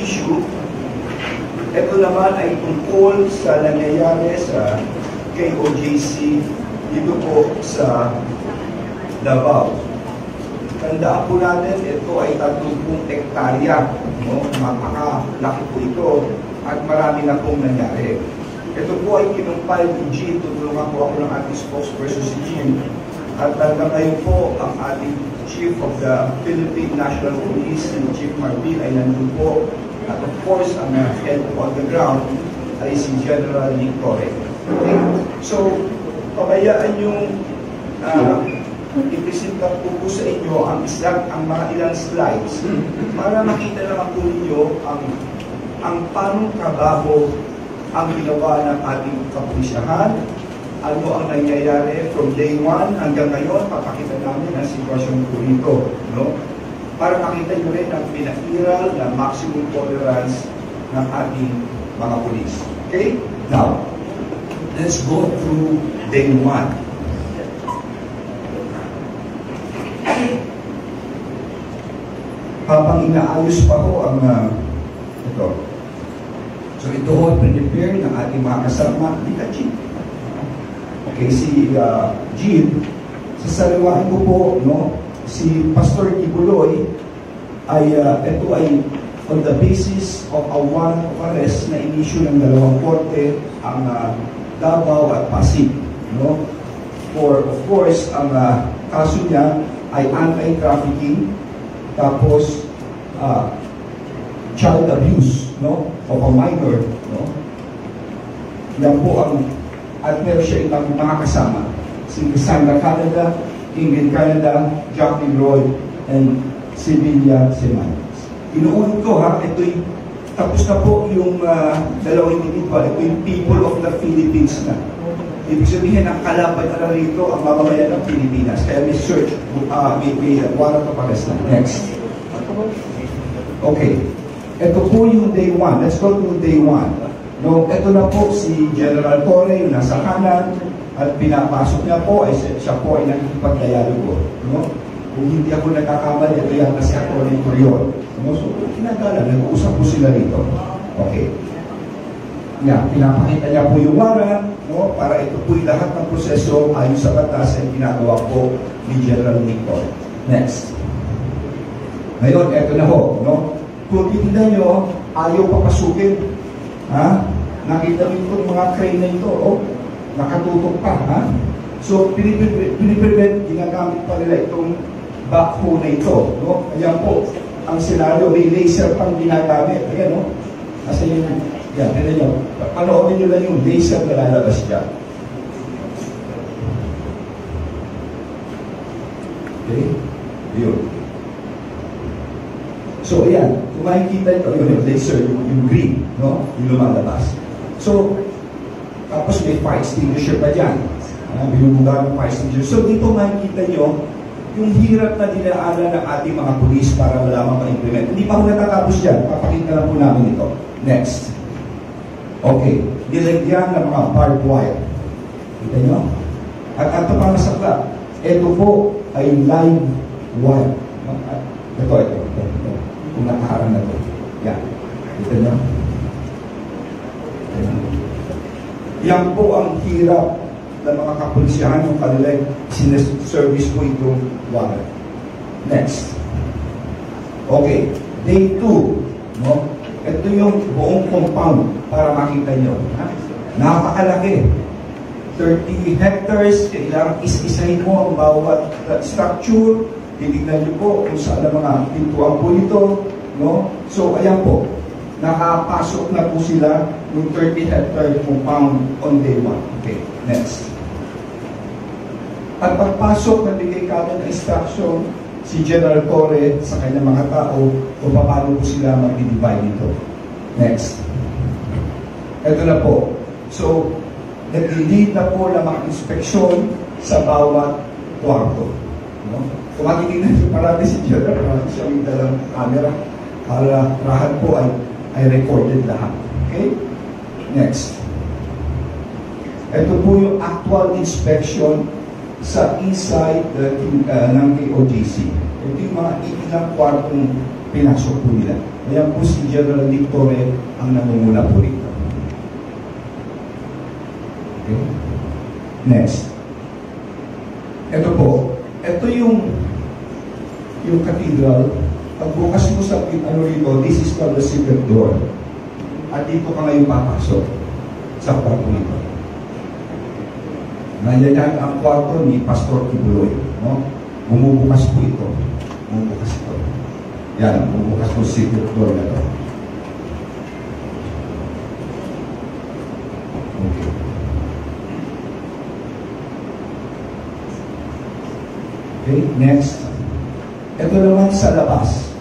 issue. Ito naman ay tungkol sa nangyayari sa KOJC dito po sa Davao. Tandaan po natin, ito ay 30 hektarya. No? Mapakalaki po ito at marami na pong nangyari. Ito po ay kinumpay ni Jean. Tutulungan po ako ng ating spokesperson si Jean. At hanggang ngayon po, ang ating Chief of the Philippine National Police, si Chief Martin, ay nandun po. At of course, ang head on the ground ay si General Nick Torre. Okay? So, pabayaan yung ipresenta po sa inyo ang mga ilang slides para makita naman po ninyo ang paano trabaho ang ginawa ng ating kapulisyahan, ano ang nangyayari from day 1 hanggang ngayon. Papakita namin ang sitwasyon po rito, no? Para makita nyo rin ang pinairal na maximum tolerance ng ating mga pulis. Okay? Now, let's go through day 1. Habang inaayos pa ho ang ito. So ito ho, prepare ng ating mga kasama. Dita, Jean. Okay, si Jean, sasaliwain ko po, no, si Pastor Kibuloy ay ito ay on the basis of a warrant of arrest na inisyu ng dalawang korte, ang Davao at Pasig, no? For, of course, ang kaso niya ay anti-trafficking, tapos child abuse, no, of a minor, no. Yan po ang, at meron siya ibang mga kasama, si Cassandra Canada, Ingrid Canada, Jacqueline Roy, and Sevilla Semanes. Inuulit ko ha, ito'y tapos na po yung dalawang individual, ito yung people of the Philippines na. Ibig sabihin, ang kalaban na rito ang mamamayan ng Pilipinas. Kaya may search, may warrant of arrest na. Next. Okay. Ito po yung day 1. Let's go to day 1. No, ito na po si General Torre, yung nasa kanan, at pinapasok niya po, ay siya po ay nakikipag-dialogo. No? Kung hindi ako nagkakamali, ito yan na si Atty. Curion. No? So, kinagala, nag-uusap po sila rito. Okay. Yeah, pinapakita niya po yung warrant, no, para ito po yung lahat ng proseso ayon sa batas ay ginagawa po ni General Nico. Next. Ngayon, eto na ho, no? Kung titignan nyo, ayaw papasukin. Ha? Nakita nyo itong mga crane na ito, oh, nakatutok pa, ha? So, piniprevent, ginagamit pa nila itong backhoe na ito, no? Ayan po, ang senaryo, may laser pang ginagamit. Ayan, no? Kasi yung yan, tignan nyo. Panoorin nyo lang yung laser na lalabas dyan. Okay? Yun. So, ayan. Kung makikita ito, yun yung laser, yung green, no? Yung lumalabas. So, tapos may fire extinguisher pa dyan. Binubuga ng fire extinguisher. So, dito makikita nyo yung hirap na dinaanan ng ating mga pulis para malaman ma-implement. Hindi pa ako natatapos dyan. Papakita lang po namin ito. Next. Okay, nilagyan ng mga barbed wire. Kita nyo? At ito pa masakla. Ito po ay live wire. Ito. Kung nakaharang na ito. Yan. Kita nyo? Yan po ang hirap ng mga kapulisyahan yung kanilang sineservice po itong wire. Next. Okay, day 2. No? Ito yung buong compound para makita nyo. Ha? Napakalaki. 30 hectares, kailangan is-isahin mo ang bawat structure. Titignan nyo po kung saan ang mga pintuan po ito. No? So, ayan po. Nakapasok na po sila yung 30 hectare compound on day 1. Okay, next. At pagpasok, nagbigay kami ng instruction si General Torre sa kanyang mga tao kung paano po sila mag-divide ito. Next. Ito na po. So, nag-lead na po ng mga inspeksyon sa bawat kwarto. No? Kung makikita nyo, marami si General, marami siya may dalang camera para lahat po ay recorded lahat. Okay? Next. Ito po yung actual inspection sa inside ng KOJC. Ito yung mga ilang kwartong pinasok po nila. Ayan po si General Victoria ang nangunguna po rito. Okay. Next. Ito po. Ito yung cathedral. Pagbukas mo sa ano rito, this is called the secret door. At dito ka ngayon papasok sa kwarto nito. Nandiyan ang kwarto ni Pastor Kibuloy. No? Bumubukas po ito. Bumubukas ito. Yan, bumubukas po secret door na ito. Okay. Okay, next. Ito naman sa labas.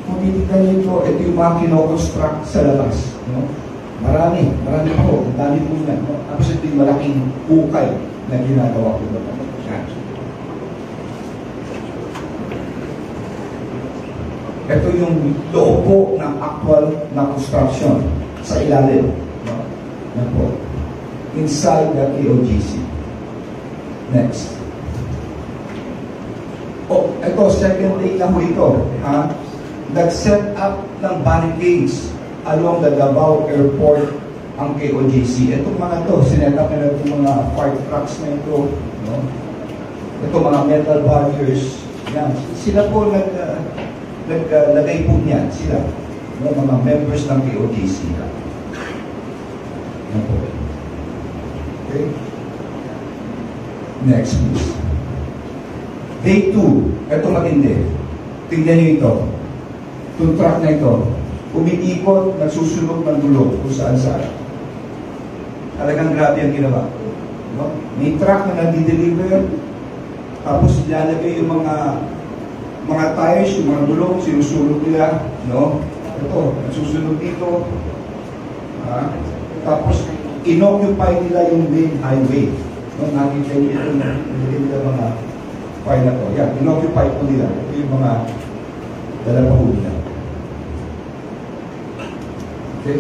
Kung titignan nyo ito, ito yung mga kinoconstruct sa labas. No? Marami po. Ang dami po yan. No? Tapos ito yung malaking ukay na ginagawa ko doon. Ito yung loob po ng actual na construction sa ilalim. No? Yan po. Inside the KOGC. Next. Oh, ito, second day na po ito. Ha? Nag-set up ng barricades along the Davao Airport ang KOGC. Itong mga to, sinet up nila itong mga fire trucks na ito. No? Ito mga metal barriers. Yan. Sila po naglagay po niyan. Sila. No? Mga members ng KOGC. Yan po. Okay? Next, please. Day 2, ito matindi. Tingnan nyo ito. Itong truck na ito, umiikot, nagsusunog ng gulong kung saan-saan. Talagang grabe ang ginawa. No? May truck na nadi-deliver, tapos ilalagay yung mga tires, yung mga gulong, sinusunog nila. No? Ito, nagsusunog dito. Tapos, inoccupy nila yung main highway. No? Nakita nyo ito, nilagay nila mga fire na to. Yan, inoccupy po nila. Ito yung mga dalawa nila. Okay?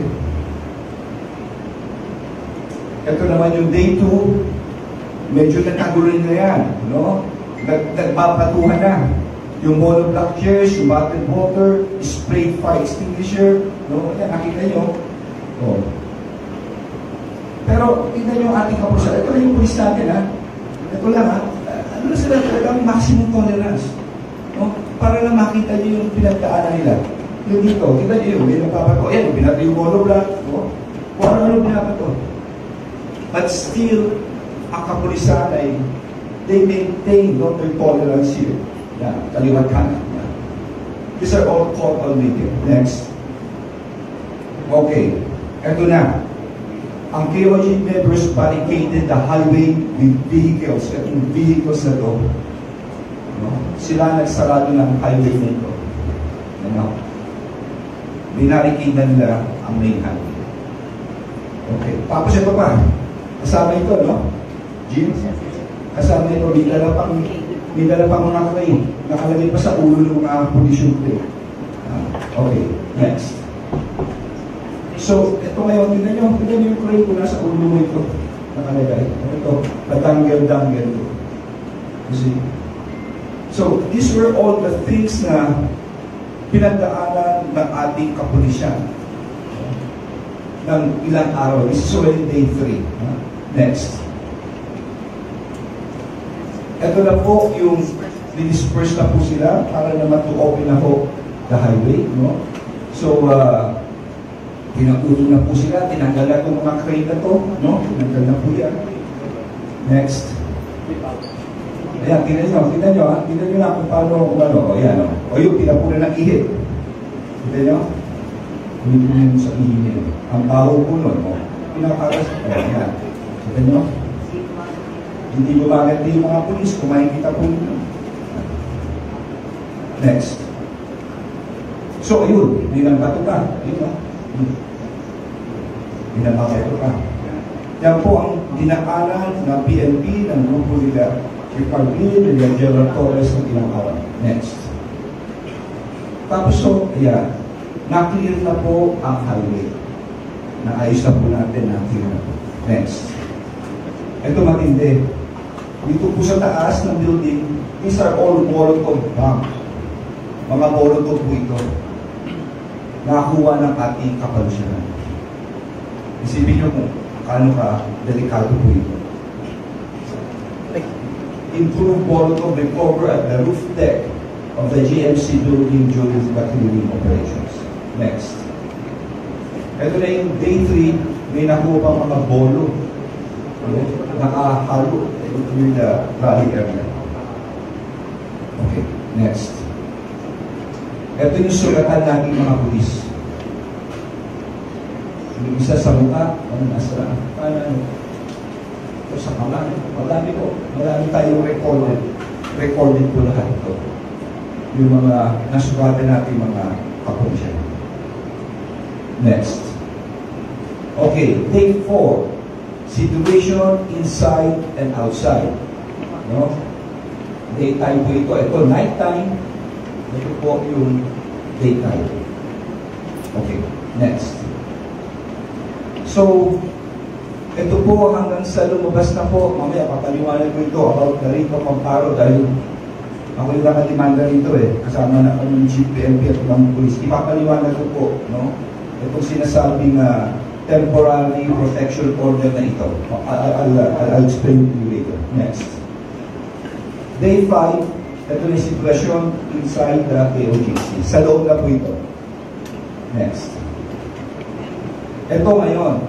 Ito naman yung day 2, medyo nagkagulo na yan. No? Nagbabatuhan na. Yung monoblock chairs, yung bottled water, sprayed fire extinguisher. No? Yan, nakita nyo. Oh. Pero, tingnan nyo ang ating kapulisan. Ito lang yung pulis natin, ha? Ito lang, ha? Ano sila talagang maximum tolerance? No? Para lang makita nyo yung pinagdaanan nila. Yung dito, kita nyo yung binapapato. Ayan, pinatay yung monoblock. No? Kung ano binapato. But still, ang kapulisan ay they maintain their tolerance here. Yan, kaliwat kanan. These are all caught on video. Next. Okay, eto na. Ang KOG members barricaded the highway with vehicles. Itong vehicles na to, no? Sila nagsarado ng highway nito. Ano? Binarricade na nila ang main highway. Okay. Tapos ito pa. Kasama ito, no? Jim? Kasama ito. May dala pang mga crane. Nakalagay pa sa ulo ng mga police crane. Okay. Next. So, ito ngayon, tignan nyo yung crane ko nasa ulo mo ito. Nakalagay. Ito, patanggal-danggal ito. You see? So, these were all the things na pinagdaanan ng ating kapulisyan ng ilang araw. This is already day 3. Next. Ito na po yung disperse na po sila para naman to open na po the highway. No? So, pinag-ulo na po sila, tinanggal na itong mga crane na to, no? Tinanggal na po yan. Next. Ayan, tingnan nyo, ha? Tingnan nyo na kung paano, o yan, o yung pinapunan ng ihip. Tingnan nyo? Pinapunan sa ihip. Ang baho po nun, o. Pinakaras, o, yan. Tingnan nyo? Hindi bumaganti yung mga pulis, kung makikita po nyo. Next. So, ayun, may nang bato ka. Ayun, o. Binabakato ka. Yan po ang dinakalan ng PNP, ng grupo nila Ricardo, nila General Torres ng ilang araw. Next. Tapos so, ayan, na-clear na po ang highway. Naayos na po natin, na-clear na po. Next. Ito matindi. Dito po sa taas ng building, these are all Molotov bomb. Mga Molotov po ito. Nakakuha ng ating kapalusyanan. Isipin nyo kung kano ka delikado po ito. Improved Molotov recover at the roof deck of the GMC building during the clearing operations. Next. Ito na yung day 3, may nakuha pang mga bolo. Nakahalo in the valley area. Okay, next. Ito yung sulatan natin mga pulis. Yung isa sa mukha, nasa kanan. Ito sa kamay. Marami tayong recorded. Recorded po lahat ito. Yung mga nasugatan natin mga kapulisyan. Next. Okay, day 4. Situation inside and outside. No? Daytime po ito. Ito, nighttime. Ito po yung daytime. Okay, next. So, ito po hanggang sa lumabas na po. Mamaya, papaliwanag ko ito about the Rico Pamparo dahil ako yung nakalimanda rito kasama na kami ng Chief PNP at ng police. Ipapaliwanag ko po, no? Itong sinasabing temporary protection order na ito. I'll explain to you later. Next. Day 5, ito na yung sitwasyon inside the AOGC. Sa loob na po ito. Next. Ito ngayon.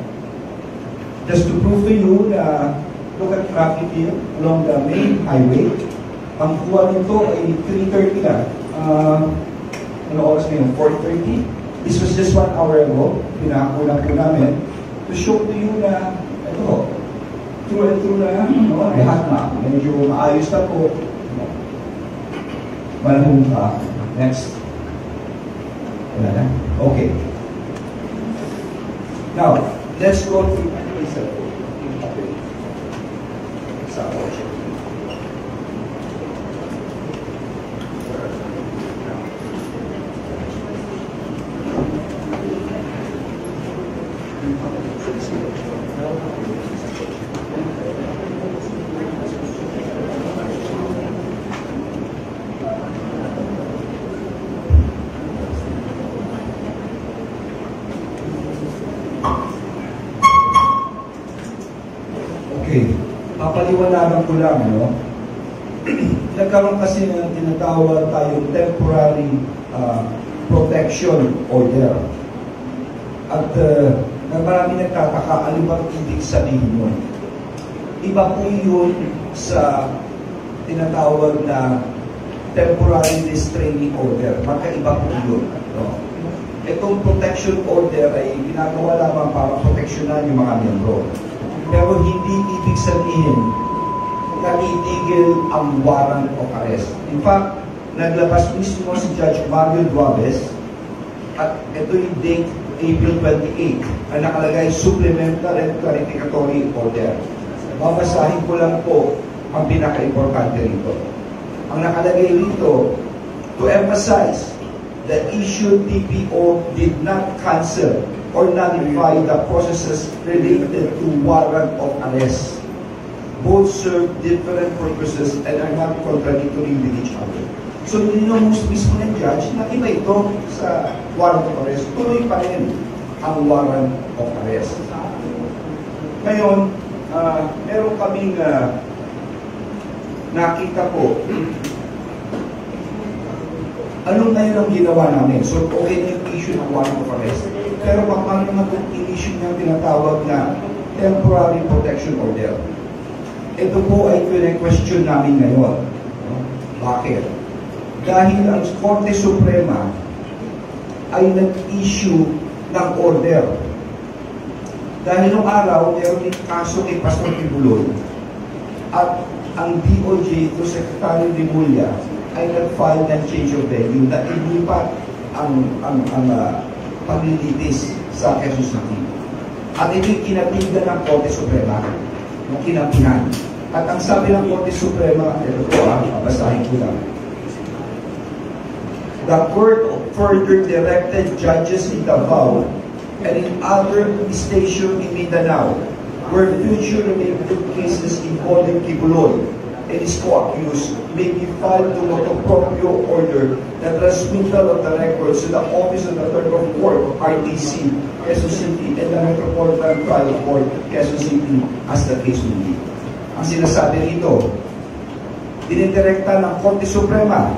Just to prove to you na look at traffic here along the main highway. Ang kuha nito ay 3:30 na. Ano oras na yun? 4:30. This was just 1 hour ago. Pinakakulang po namin to show to you na ito, through and through na lahat na. Medyo maayos na po. Malahong pa. Next. Wala na? Okay. Now, let's go to sa object. Okay, papaliwanagan ko lang, no? Nagkaroon kasi ng tinatawag tayong temporary protection order. At marami nagtataka, ano bang ibig sabihin yun? Iba po yun sa tinatawag na temporary restraining order. Magkaiba po yun. No? Itong protection order ay ginagawa lamang para proteksyonan yung mga miyembro. Pero hindi ibig sabihin na itigil ang warrant of arrest. In fact, naglabas mismo si Judge Mario Duabes at ito yung date April 28 ang nakalagay supplementary and clarificatory order. Babasahin ko lang po ang pinaka-importante rito. Ang nakalagay rito, to emphasize, the issued TPO did not cancel or nullify the processes related to warrant of arrest. Both serve different purposes and are not contradictory with each other. So, ninumus mismo ng judge na iba ito sa warrant of arrest. Tuloy pa rin ang warrant of arrest. Ngayon, meron kaming nakita po. Anong ngayon ang ginawa namin? So, okay na yung issue ng warrant of arrest. Pero paano naman itong issue ng tinatawag na temporary protection order? Ito po ay question namin ngayon. Bakit? Dahil ang Korte Suprema ay nag-issue ng order. Dahil nung araw, meron din kaso kay Pastor Tibuloy at ang DOJ to Secretary Rimulya ay nag-file ng change of venue na ilipat ang paglilitis sa Quezon City. At ito'y kinatigan ng Korte Suprema, ng kinampihan. At ang sabi ng Korte Suprema, ito po basahin ko lang. The Court further directed judges in Davao and in other stations in Mindanao where future related cases involving Kibuloy and his co-accused may be filed to motu proprio order the transmittal of the records to the Office of the Clerk of Court, RTC, Quezon City, and the Metropolitan Trial Court, Quezon City, as the case may be. Ang sinasabi rito, dinidirekta ng Korte Suprema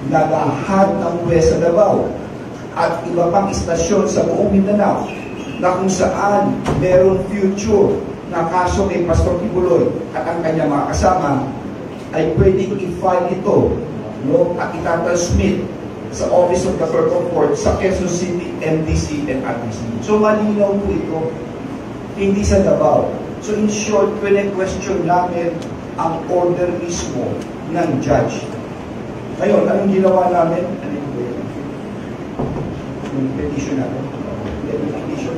na lahat ng Huwes sa Davao at iba pang istasyon sa buong Mindanao na kung saan merong future na kaso kay Pastor Kibuloy at ang kanyang mga kasama ay pwedeng i-file ito, no, at itatransmit sa Office of the Clerk of Court sa Quezon City, MDC, and RTC. So malinaw po ito, hindi sa Davao. So in short, question namin ang order mismo ng judge. Ngayon, anong ginawa namin? Ano yung petition natin? Petition.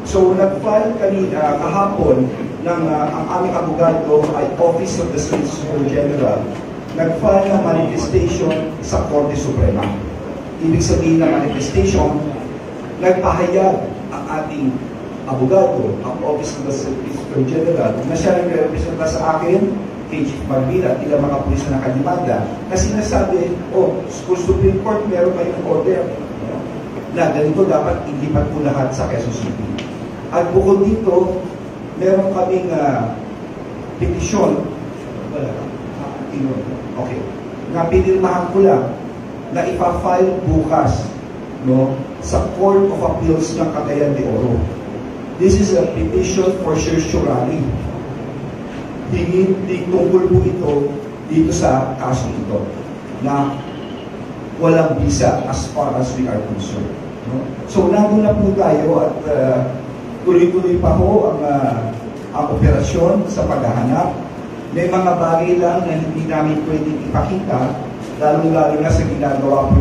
So, nag-file kanina, kahapon, ng ang aming abogado ay Office of the Solicitor General, nag-file ng manifestation sa Korte Suprema. Ibig sabihin ng manifestation, nagpahayag ang ating abogado, ang Office of the Solicitor General, na siya nag-representa sa akin, kay Chief Marbila at ilang mga pulis na nakadimanda, na sinasabi, kung Supreme Court meron kayong order, na ganito dapat ilipat po lahat sa Quezon City. At bukod dito, meron kaming petisyon, okay, na pinirmahan ko lang na ipa-file bukas, no, sa Court of Appeals ng Cagayan de Oro. This is a petition for certiorari. Tungkol po ito dito sa kaso ito na walang visa as far as we are concerned. No? So, nandun na po tayo at tuloy-tuloy pa ho ang operasyon sa paghahanap. May mga bagay lang na hindi namin pwedeng ipakita, lalo-lalo na sa ginagawa po